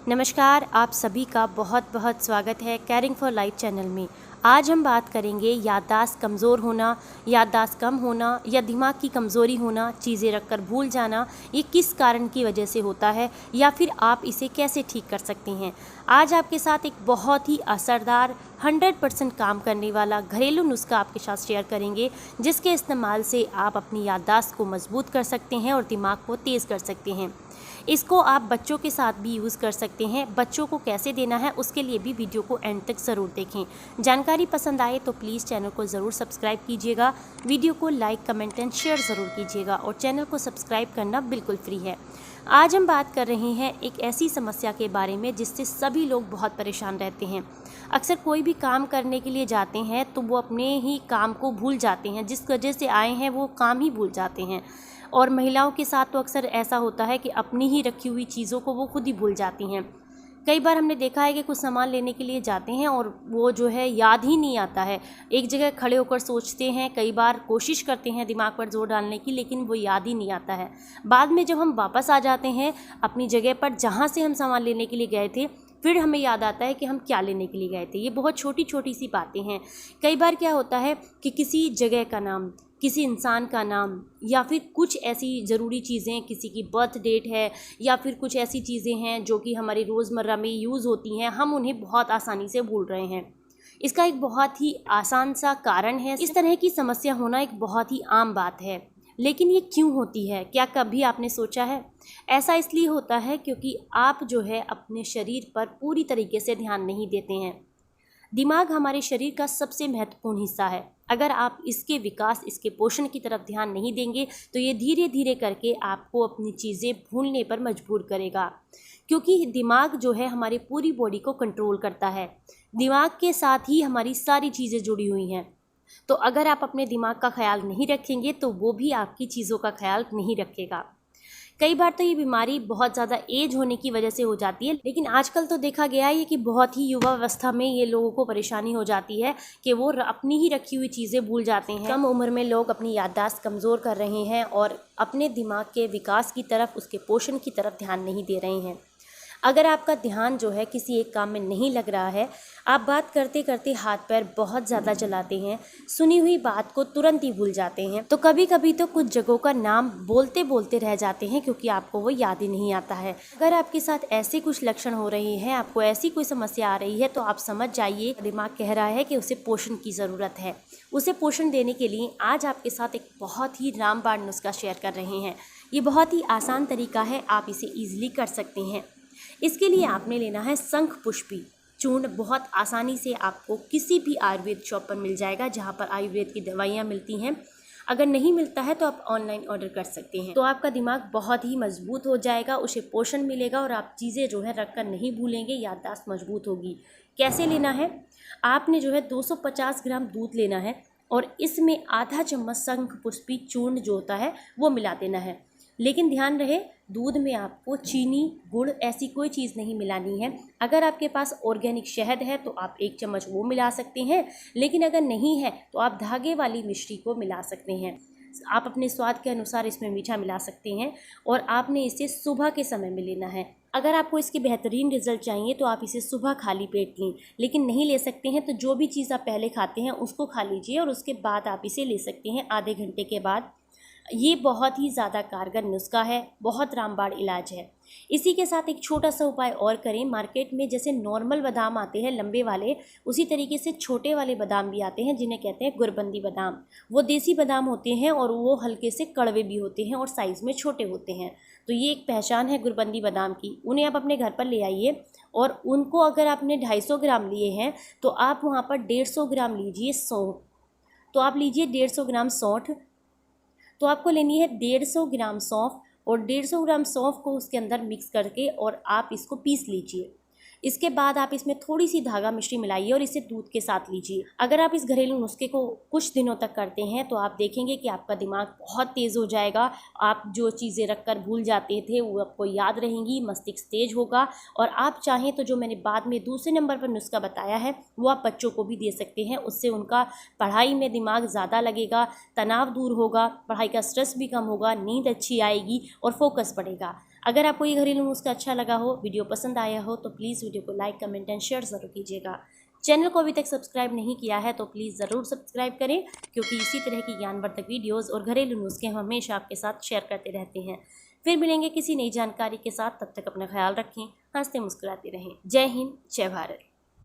नमस्कार, आप सभी का बहुत बहुत स्वागत है कैरिंग फॉर लाइफ चैनल में। आज हम बात करेंगे याददाश्त कमज़ोर होना, याददाश्त कम होना या दिमाग की कमज़ोरी होना, चीज़ें रखकर भूल जाना, ये किस कारण की वजह से होता है या फिर आप इसे कैसे ठीक कर सकते हैं। आज आपके साथ एक बहुत ही असरदार 100% काम करने वाला घरेलू नुस्खा आपके साथ शेयर करेंगे, जिसके इस्तेमाल से आप अपनी याददाश्त को मजबूत कर सकते हैं और दिमाग को तेज़ कर सकते हैं। इसको आप बच्चों के साथ भी यूज़ कर सकते हैं। बच्चों को कैसे देना है उसके लिए भी वीडियो को एंड तक ज़रूर देखें। जानकारी पसंद आए तो प्लीज़ चैनल को ज़रूर सब्सक्राइब कीजिएगा, वीडियो को लाइक कमेंट एंड शेयर ज़रूर कीजिएगा और चैनल को सब्सक्राइब करना बिल्कुल फ्री है। आज हम बात कर रहे हैं एक ऐसी समस्या के बारे में जिससे सभी लोग बहुत परेशान रहते हैं। अक्सर कोई भी काम करने के लिए जाते हैं तो वो अपने ही काम को भूल जाते हैं, जिस वजह से आए हैं वो काम ही भूल जाते हैं। और महिलाओं के साथ तो अक्सर ऐसा होता है कि अपनी ही रखी हुई चीज़ों को वो खुद ही भूल जाती हैं। कई बार हमने देखा है कि कुछ सामान लेने के लिए जाते हैं और वो जो है याद ही नहीं आता है। एक जगह खड़े होकर सोचते हैं, कई बार कोशिश करते हैं दिमाग पर जोर डालने की, लेकिन वो याद ही नहीं आता है। बाद में जब हम वापस आ जाते हैं अपनी जगह पर जहाँ से हम सामान लेने के लिए गए थे, फिर हमें याद आता है कि हम क्या लेने के लिए गए थे। ये बहुत छोटी छोटी सी बातें हैं। कई बार क्या होता है कि किसी जगह का नाम, किसी इंसान का नाम या फिर कुछ ऐसी ज़रूरी चीज़ें, किसी की बर्थ डेट है या फिर कुछ ऐसी चीज़ें हैं जो कि हमारी रोज़मर्रा में यूज़ होती हैं, हम उन्हें बहुत आसानी से भूल रहे हैं। इसका एक बहुत ही आसान सा कारण है। इस तरह की समस्या होना एक बहुत ही आम बात है, लेकिन ये क्यों होती है, क्या कभी आपने सोचा है? ऐसा इसलिए होता है क्योंकि आप जो है अपने शरीर पर पूरी तरीके से ध्यान नहीं देते हैं। दिमाग हमारे शरीर का सबसे महत्वपूर्ण हिस्सा है। अगर आप इसके विकास, इसके पोषण की तरफ ध्यान नहीं देंगे तो ये धीरे धीरे करके आपको अपनी चीज़ें भूलने पर मजबूर करेगा। क्योंकि दिमाग जो है हमारी पूरी बॉडी को कंट्रोल करता है। दिमाग के साथ ही हमारी सारी चीज़ें जुड़ी हुई हैं। तो अगर आप अपने दिमाग का ख्याल नहीं रखेंगे तो वो भी आपकी चीज़ों का ख्याल नहीं रखेगा। कई बार तो ये बीमारी बहुत ज़्यादा एज होने की वजह से हो जाती है, लेकिन आजकल तो देखा गया है कि बहुत ही युवा अवस्था में ये लोगों को परेशानी हो जाती है कि वो अपनी ही रखी हुई चीज़ें भूल जाते हैं। कम उम्र में लोग अपनी याददाश्त कमज़ोर कर रहे हैं और अपने दिमाग के विकास की तरफ, उसके पोषण की तरफ ध्यान नहीं दे रहे हैं। अगर आपका ध्यान जो है किसी एक काम में नहीं लग रहा है, आप बात करते करते हाथ पैर बहुत ज़्यादा चलाते हैं, सुनी हुई बात को तुरंत ही भूल जाते हैं, तो कभी कभी तो कुछ जगहों का नाम बोलते बोलते रह जाते हैं क्योंकि आपको वो याद ही नहीं आता है। अगर आपके साथ ऐसे कुछ लक्षण हो रहे हैं, आपको ऐसी कोई समस्या आ रही है, तो आप समझ जाइए दिमाग कह रहा है कि उसे पोषण की ज़रूरत है। उसे पोषण देने के लिए आज आपके साथ एक बहुत ही रामबाण नुस्खा शेयर कर रहे हैं। ये बहुत ही आसान तरीका है, आप इसे ईजिली कर सकते हैं। इसके लिए आपने लेना है शंख पुष्पी चूर्ण। बहुत आसानी से आपको किसी भी आयुर्वेद शॉप पर मिल जाएगा जहाँ पर आयुर्वेद की दवाइयाँ मिलती हैं। अगर नहीं मिलता है तो आप ऑनलाइन ऑर्डर कर सकते हैं। तो आपका दिमाग बहुत ही मजबूत हो जाएगा, उसे पोषण मिलेगा और आप चीज़ें जो है रख कर नहीं भूलेंगे, याददाश्त मजबूत होगी। कैसे लेना है? आपने जो है 250 ग्राम दूध लेना है और इसमें आधा चम्मच शंख पुष्पी चूर्ण जो होता है वो मिला देना है। लेकिन ध्यान रहे, दूध में आपको चीनी, गुड़ ऐसी कोई चीज़ नहीं मिलानी है। अगर आपके पास ऑर्गेनिक शहद है तो आप 1 चम्मच वो मिला सकते हैं, लेकिन अगर नहीं है तो आप धागे वाली मिश्री को मिला सकते हैं। आप अपने स्वाद के अनुसार इसमें मीठा मिला सकते हैं और आपने इसे सुबह के समय में लेना है। अगर आपको इसके बेहतरीन रिजल्ट चाहिए तो आप इसे सुबह खाली पेट लें, लेकिन नहीं ले सकते हैं तो जो भी चीज़ आप पहले खाते हैं उसको खा लीजिए और उसके बाद आप इसे ले सकते हैं आधे घंटे के बाद। ये बहुत ही ज़्यादा कारगर नुस्खा है, बहुत रामबाण इलाज है। इसी के साथ एक छोटा सा उपाय और करें। मार्केट में जैसे नॉर्मल बादाम आते हैं लंबे वाले, उसी तरीके से छोटे वाले बादाम भी आते हैं जिन्हें कहते हैं गुरबंदी बादाम। वो देसी बादाम होते हैं और वो हल्के से कड़वे भी होते हैं और साइज़ में छोटे होते हैं। तो ये एक पहचान है गुरबंदी बादाम की। उन्हें आप अपने घर पर ले आइए और उनको अगर आपने 250 ग्राम लिए हैं तो आप वहाँ पर 150 ग्राम लीजिए सौंठ। तो आप लीजिए 150 ग्राम सौंठ। तो आपको लेनी है 150 ग्राम सौंफ और 150 ग्राम सौंफ को उसके अंदर मिक्स करके और आप इसको पीस लीजिए। इसके बाद आप इसमें थोड़ी सी धागा मिश्री मिलाइए और इसे दूध के साथ लीजिए। अगर आप इस घरेलू नुस्खे को कुछ दिनों तक करते हैं तो आप देखेंगे कि आपका दिमाग बहुत तेज़ हो जाएगा। आप जो चीज़ें रखकर भूल जाते थे वो आपको याद रहेंगी, मस्तिष्क तेज होगा। और आप चाहें तो जो मैंने बाद में दूसरे नंबर पर नुस्खा बताया है वो आप बच्चों को भी दे सकते हैं। उससे उनका पढ़ाई में दिमाग ज़्यादा लगेगा, तनाव दूर होगा, पढ़ाई का स्ट्रेस भी कम होगा, नींद अच्छी आएगी और फोकस बढ़ेगा। अगर आपको ये घरेलू नुस्खा अच्छा लगा हो, वीडियो पसंद आया हो, तो प्लीज़ वीडियो को लाइक, कमेंट एंड शेयर ज़रूर कीजिएगा। चैनल को अभी तक सब्सक्राइब नहीं किया है तो प्लीज़ ज़रूर सब्सक्राइब करें, क्योंकि इसी तरह की ज्ञानवर्धक वीडियोज़ और घरेलू नुस्खे हम हमेशा आपके साथ शेयर करते रहते हैं। फिर मिलेंगे किसी नई जानकारी के साथ, तब तक अपना ख्याल रखें, हंसते मुस्कुराते रहें। जय हिंद, जय भारत।